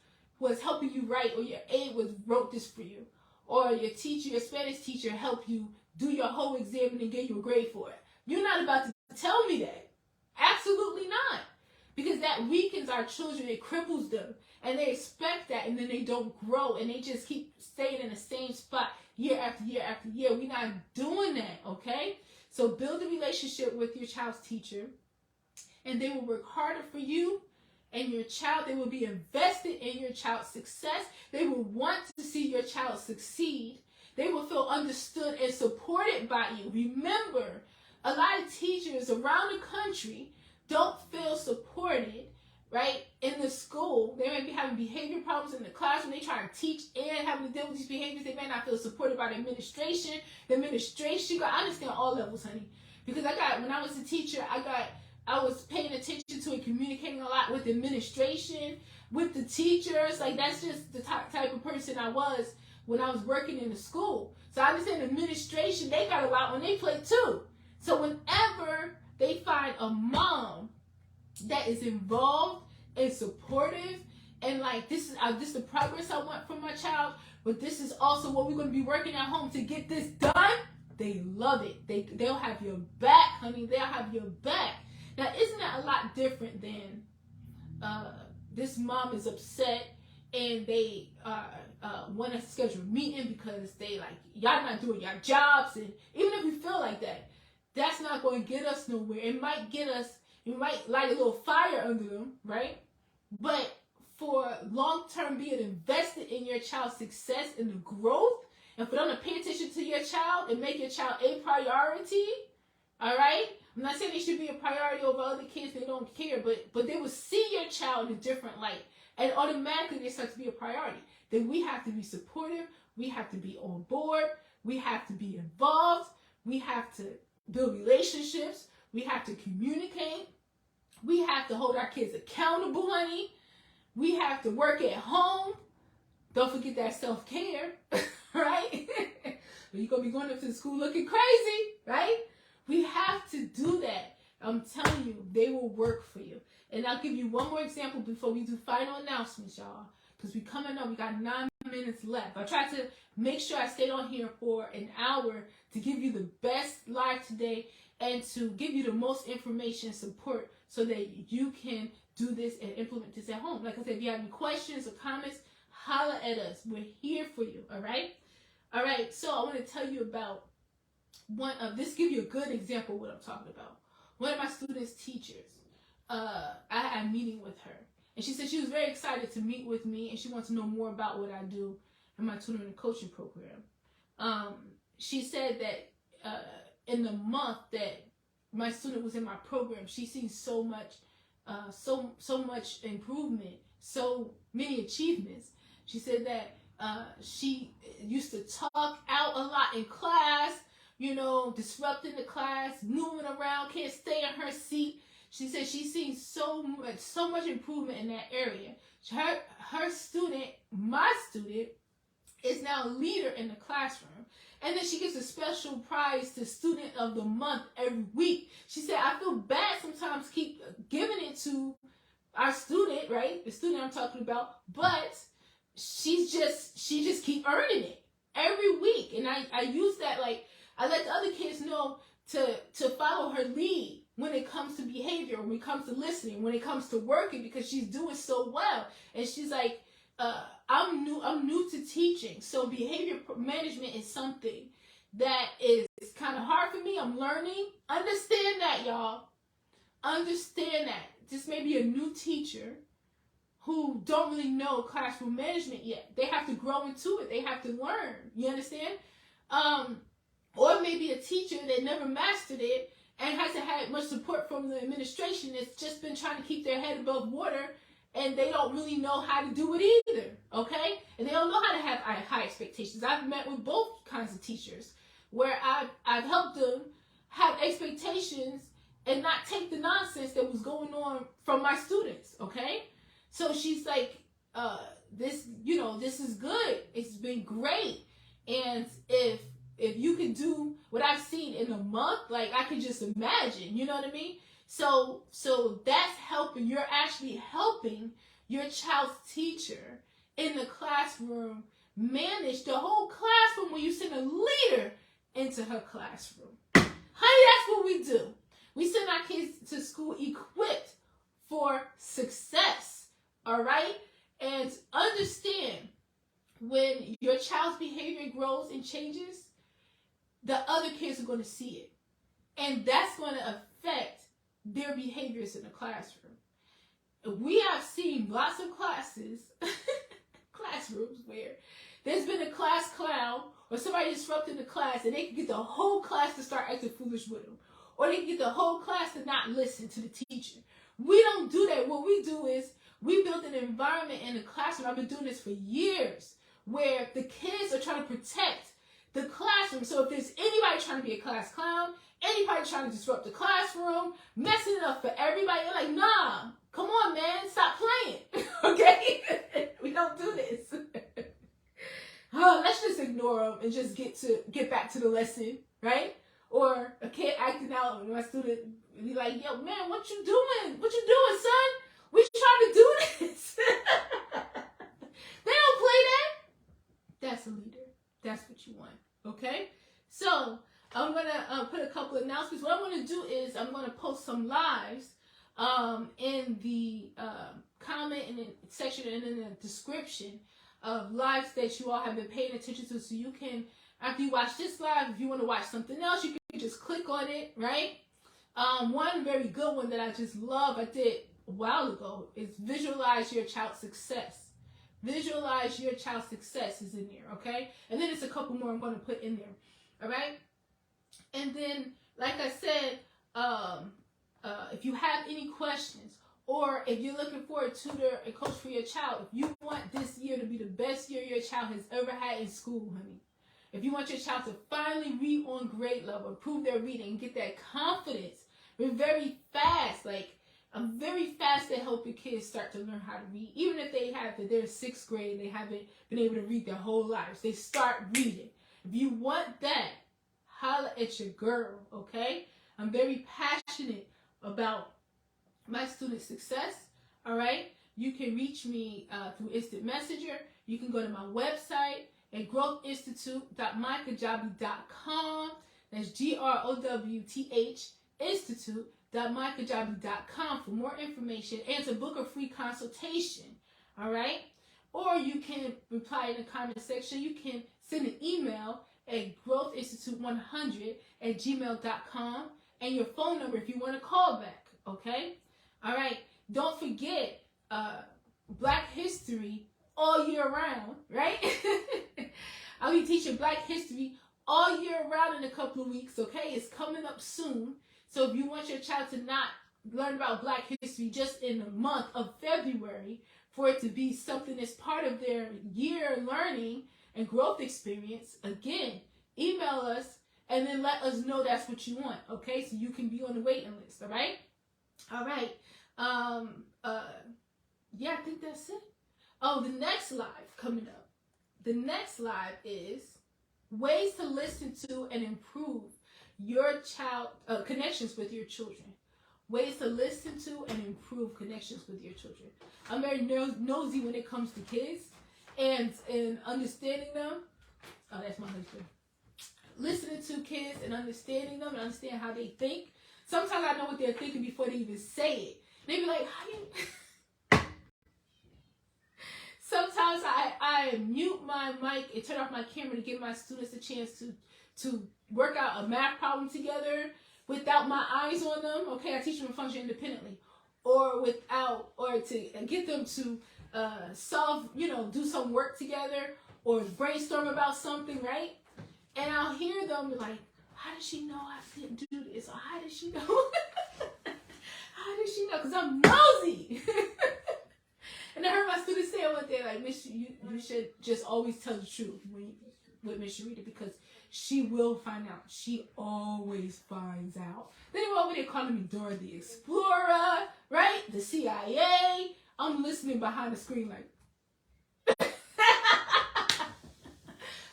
helping you write, or your aide wrote this for you, or your Spanish teacher helped you do your whole exam and gave you a grade for it. You're not about to tell me that. Absolutely not. Because that weakens our children, it cripples them, and they expect that, and then they don't grow, and they just keep staying in the same spot year after year after year. We're not doing that, okay? So build a relationship with your child's teacher, and they will work harder for you and your child. They will be invested in your child's success. They will want to see your child succeed. They will feel understood and supported by you. Remember, a lot of teachers around the country don't feel supported, right, in the school. They may be having behavior problems in the classroom. They try to teach and having to deal with these behaviors. They may not feel supported by the administration. The administration, I understand all levels, honey. Because when I was a teacher, I was paying attention to and communicating a lot with the administration, with the teachers. Like, that's just the type of person I was when I was working in the school. So I understand the administration, they got a lot on their plate too. So whenever they find a mom that is involved and supportive, and like, this is the progress I want for my child, but this is also what we're going to be working at home to get this done, they love it. They'll have your back, honey. They'll have your back. Now, isn't that a lot different than this mom is upset and they want to schedule a meeting because they like, y'all not doing your jobs, and even if we feel like that, that's not going to get us nowhere. It might light a little fire under them, right? But for long-term being invested in your child's success and the growth, and for them to pay attention to your child and make your child a priority, all right? I'm not saying they should be a priority over other kids. They don't care, but they will see your child in a different light, and automatically they start to be a priority. Then we have to be supportive. We have to be on board. We have to be involved. We have to build relationships. We have to communicate. We have to hold our kids accountable, honey. We have to work at home. Don't forget that self-care, right? You're going to be going up to the school looking crazy, right? We have to do that. I'm telling you, they will work for you. And I'll give you one more example before we do final announcements, y'all. Because we're coming up. We got 9 minutes left. I tried to make sure I stayed on here for an hour to give you the best live today and to give you the most information and support so that you can do this and implement this at home. Like I said, if you have any questions or comments, holla at us. We're here for you, all right? All right, so I want to tell you about this, give you a good example of what I'm talking about. One of my students' teachers. I had a meeting with her. And she said she was very excited to meet with me, and she wants to know more about what I do in my tutoring and coaching program. She said that in the month that my student was in my program, she seen so much improvement, so many achievements. She said that she used to talk out a lot in class, disrupting the class, moving around, can't stay in her seat. She said she's seen so much improvement in that area. Her student, my student, is now a leader in the classroom. And then she gets a special prize to Student of the Month every week. She said, I feel bad sometimes keep giving it to our student, right? The student I'm talking about, but she just keep earning it every week. And I use that, like, I let the other kids know to follow her lead when it comes to behavior, when it comes to listening, when it comes to working, because she's doing so well. And she's like, I'm new to teaching, so behavior management is something that is kind of hard for me. I'm learning. Understand that, y'all. Understand that. This may be a new teacher who don't really know classroom management yet. They have to grow into it. They have to learn. You understand? Or maybe a teacher that never mastered it and hasn't had much support from the administration. It's just been trying to keep their head above water, and they don't really know how to do it either, okay? And they don't know how to have high expectations. I've met with both kinds of teachers where I've helped them have expectations and not take the nonsense that was going on from my students, okay? So she's like, this is good. It's been great. And if you can do what I've seen in a month, like, I can just imagine, you know what I mean? So that's helping. You're actually helping your child's teacher in the classroom manage the whole classroom when you send a leader into her classroom. Honey, that's what we do. We send our kids to school equipped for success, all right? And understand, when your child's behavior grows and changes, the other kids are going to see it. And that's going to affect their behaviors in the classroom. We have seen lots of classrooms where there's been a class clown or somebody disrupting the class, and they can get the whole class to start acting foolish with them. Or they can get the whole class to not listen to the teacher. We don't do that. What we do is we build an environment in the classroom. I've been doing this for years, where the kids are trying to protect the classroom. So if there's anybody trying to be a class clown, anybody trying to disrupt the classroom, messing it up for everybody, you're like, nah, come on, man, stop playing, okay? We don't do this. Let's just ignore them and just get back to the lesson, right? Or a kid acting out, and my student be like, yo, man, what you doing? What you doing, son? We trying to do this. They don't play that. That's a leader. That's what you want, okay? So I'm going to put a couple of announcements. What I'm going to do is I'm going to post some lives in the comment and section and in the description of lives that you all have been paying attention to, so you can, after you watch this live, if you want to watch something else, you can just click on it, right? One very good one that I just love, I did a while ago, is visualize your child's success. Visualize your child's success is in there, okay? And then there's a couple more I'm going to put in there, all right? And then, like I said, if you have any questions, or if you're looking for a tutor and coach for your child, if you want this year to be the best year your child has ever had in school, honey, if you want your child to finally read on grade level, improve their reading, and get that confidence, we're very fast. Like, I'm very fast at helping kids start to learn how to read. Even if they're 6th grade, they haven't been able to read their whole lives. They start reading. If you want that, holla at your girl, okay? I'm very passionate about my student success, all right? You can reach me through Instant Messenger. You can go to my website at growthinstitute.mykajabi.com. That's GROWTH Institute.mykajabi.com for more information and to book a free consultation, all right? Or you can reply in the comment section. You can send an email at growthinstitute100@gmail.com and your phone number if you want to call back, okay? All right. Don't forget Black History all year round, right? I'll be teaching Black History all year round in a couple of weeks, okay? It's coming up soon. So if you want your child to not learn about Black History just in the month of February, for it to be something that's part of their year learning and growth experience, again, email us and then let us know that's what you want, okay? So you can be on the waiting list, all right? All right. Yeah, I think that's it. Oh, the next live coming up. The next live is ways to listen to and improve your child connections with your children. Ways to listen to and improve connections with your children. I'm very nosy when it comes to kids and understanding them. Oh, that's my husband. Listening to kids and understanding them and understand how they think. Sometimes I know what they're thinking before they even say it. They be like, how you... Sometimes I mute my mic and turn off my camera to give my students a chance to work out a math problem together without my eyes on them. Okay, I teach them to function independently. Or to get them to solve, do some work together or brainstorm about something, right? And I'll hear them be like, how does she know I didn't do this? Or how does she know? How does she know? Because I'm nosy. And I heard my students say one day, like, Miss, you should just always tell the truth with Miss Sharita, because she will find out. She always finds out. They were over there calling me Dora the Explorer, right? The CIA. I'm listening behind the screen like,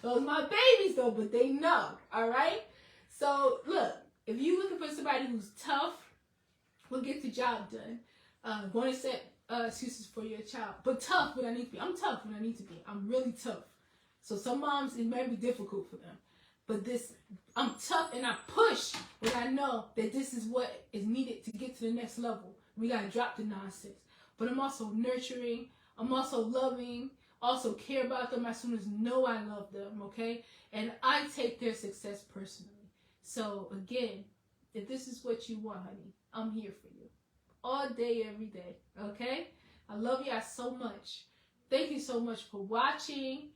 those my babies though, but they know, all right? So look, if you're looking for somebody who's tough, will get the job done, going to set excuses for your child, but tough when I need to be. I'm tough when I need to be. I'm really tough. So some moms, it may be difficult for them, but I'm tough and I push when I know that this is what is needed to get to the next level. We got to drop the nonsense. But I'm also nurturing. I'm also loving. Also care about them. My students know I love them, okay? And I take their success personally. So again, if this is what you want, honey, I'm here for you. All day, every day, okay? I love you guys so much. Thank you so much for watching.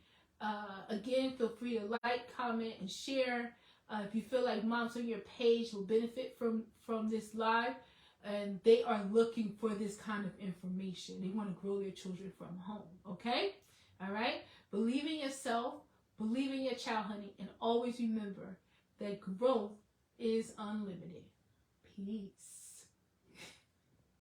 Again, feel free to like, comment, and share. If you feel like moms on your page will benefit from this live, and they are looking for this kind of information. They want to grow their children from home, okay? All right? Believe in yourself, believe in your child, honey, and always remember that growth is unlimited. Peace.